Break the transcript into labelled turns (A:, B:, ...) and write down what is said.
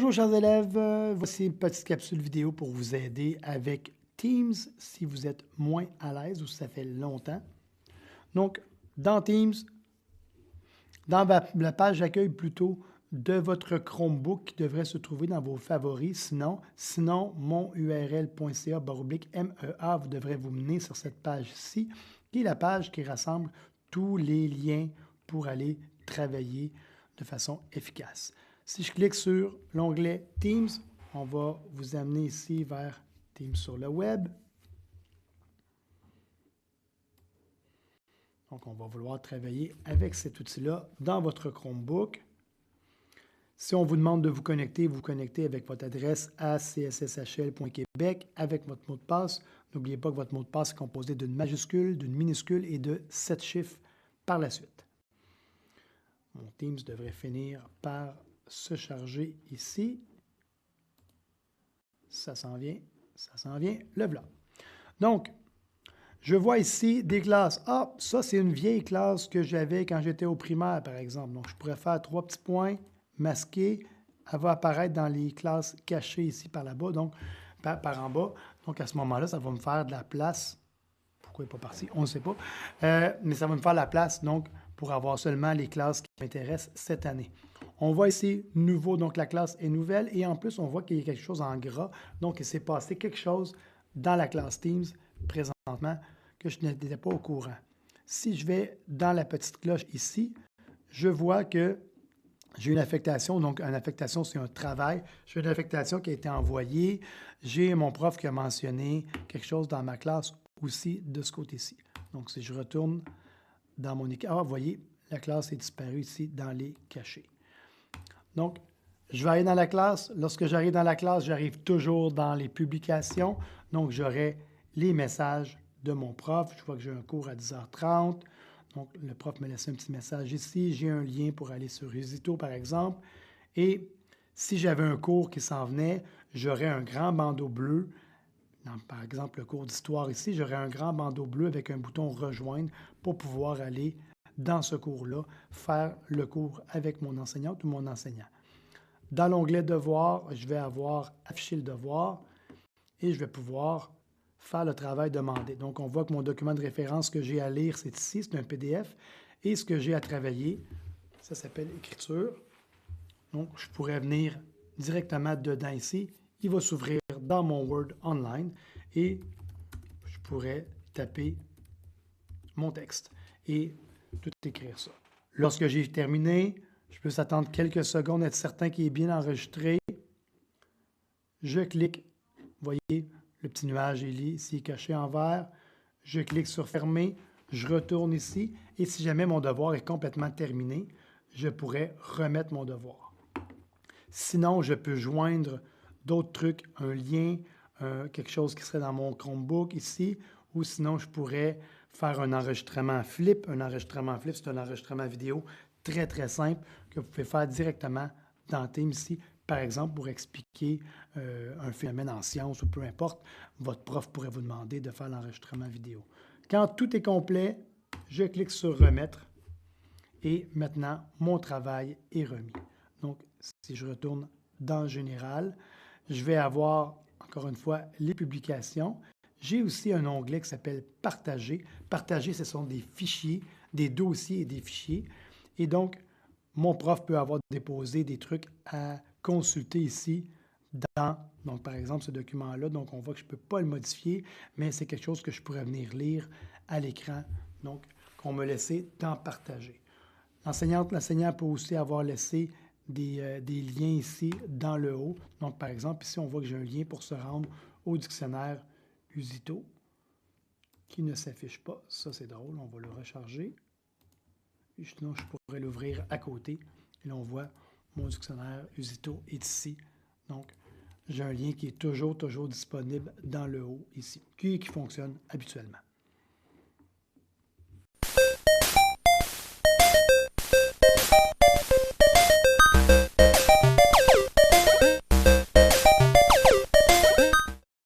A: Bonjour chers élèves, voici une petite capsule vidéo pour vous aider avec Teams si vous êtes moins à l'aise ou si ça fait longtemps. Donc, dans Teams, dans la page d'accueil plutôt de votre Chromebook qui devrait se trouver dans vos favoris, sinon monurl.ca/MEA, vous devrez vous mener sur cette page-ci, qui est la page qui rassemble tous les liens pour aller travailler de façon efficace. Si je clique sur l'onglet Teams, on va vous amener ici vers Teams sur le web. Donc, on va vouloir travailler avec cet outil-là dans votre Chromebook. Si on vous demande de vous connecter avec votre adresse à csshl.québec avec votre mot de passe. N'oubliez pas que votre mot de passe est composé d'une majuscule, d'une minuscule et de 7 chiffres par la suite. Mon Teams devrait finir par se charger ici. Ça s'en vient, le voilà. Donc, je vois ici des classes. Ah, ça, c'est une vieille classe que j'avais quand j'étais au primaire, par exemple. Donc, je pourrais faire 3 petits points, masquer. Elle va apparaître dans les classes cachées ici par là-bas, donc par en bas. Donc, à ce moment-là, ça va me faire de la place. Pourquoi il n'est pas parti? On ne sait pas. Mais ça va me faire la place, donc, pour avoir seulement les classes qui m'intéressent cette année. On voit ici nouveau, donc la classe est nouvelle. Et en plus, on voit qu'il y a quelque chose en gras. Donc, il s'est passé quelque chose dans la classe Teams présentement que je n'étais pas au courant. Si je vais dans la petite cloche ici, je vois que j'ai une affectation. Donc, une affectation, c'est un travail. J'ai une affectation qui a été envoyée. J'ai mon prof qui a mentionné quelque chose dans ma classe aussi de ce côté-ci. Donc, si je retourne dans mon équipe, vous voyez, la classe est disparue ici dans les cachés. Donc, je vais aller dans la classe. Lorsque j'arrive dans la classe, j'arrive toujours dans les publications. Donc, j'aurai les messages de mon prof. Je vois que j'ai un cours à 10h30. Donc, le prof me laisse un petit message ici. J'ai un lien pour aller sur Usito, par exemple. Et si j'avais un cours qui s'en venait, j'aurais un grand bandeau bleu. Par exemple, le cours d'histoire ici, j'aurais un grand bandeau bleu avec un bouton « Rejoindre » pour pouvoir aller dans ce cours-là, faire le cours avec mon enseignante ou mon enseignant. Dans l'onglet « Devoir », je vais avoir « Afficher le devoir » et je vais pouvoir faire le travail demandé. Donc, on voit que mon document de référence que j'ai à lire, c'est ici, c'est un PDF. Et ce que j'ai à travailler, ça s'appelle « Écriture ». Donc, je pourrais venir directement dedans ici. Il va s'ouvrir dans mon Word Online et je pourrais taper mon texte et tout écrire ça. Lorsque j'ai terminé, je peux attendre quelques secondes, être certain qu'il est bien enregistré. Je clique, vous voyez, le petit nuage ici est caché en vert. Je clique sur « Fermer », je retourne ici et si jamais mon devoir est complètement terminé, je pourrais remettre mon devoir. Sinon, je peux joindre d'autres trucs, un lien, quelque chose qui serait dans mon Chromebook ici, ou sinon, je pourrais faire un enregistrement flip. Un enregistrement flip, c'est un enregistrement vidéo très, très simple que vous pouvez faire directement dans Teams ici. Par exemple, pour expliquer un phénomène en sciences ou peu importe, votre prof pourrait vous demander de faire l'enregistrement vidéo. Quand tout est complet, je clique sur « Remettre » et maintenant, mon travail est remis. Donc, si je retourne dans « Général », je vais avoir, encore une fois, les publications. J'ai aussi un onglet qui s'appelle « Partager ». Partager, ce sont des fichiers, des dossiers et des fichiers. Et donc, mon prof peut avoir déposé des trucs à consulter ici dans, donc par exemple, ce document-là. Donc, on voit que je ne peux pas le modifier, mais c'est quelque chose que je pourrais venir lire à l'écran, donc qu'on me laissait dans « Partager ». L'enseignant peut aussi avoir laissé des liens ici dans le haut. Donc, par exemple, ici, on voit que j'ai un lien pour se rendre au dictionnaire Usito qui ne s'affiche pas. Ça, c'est drôle. On va le recharger. Et sinon, je pourrais l'ouvrir à côté. Et là, on voit mon dictionnaire Usito est ici. Donc, j'ai un lien qui est toujours disponible dans le haut ici, qui fonctionne habituellement.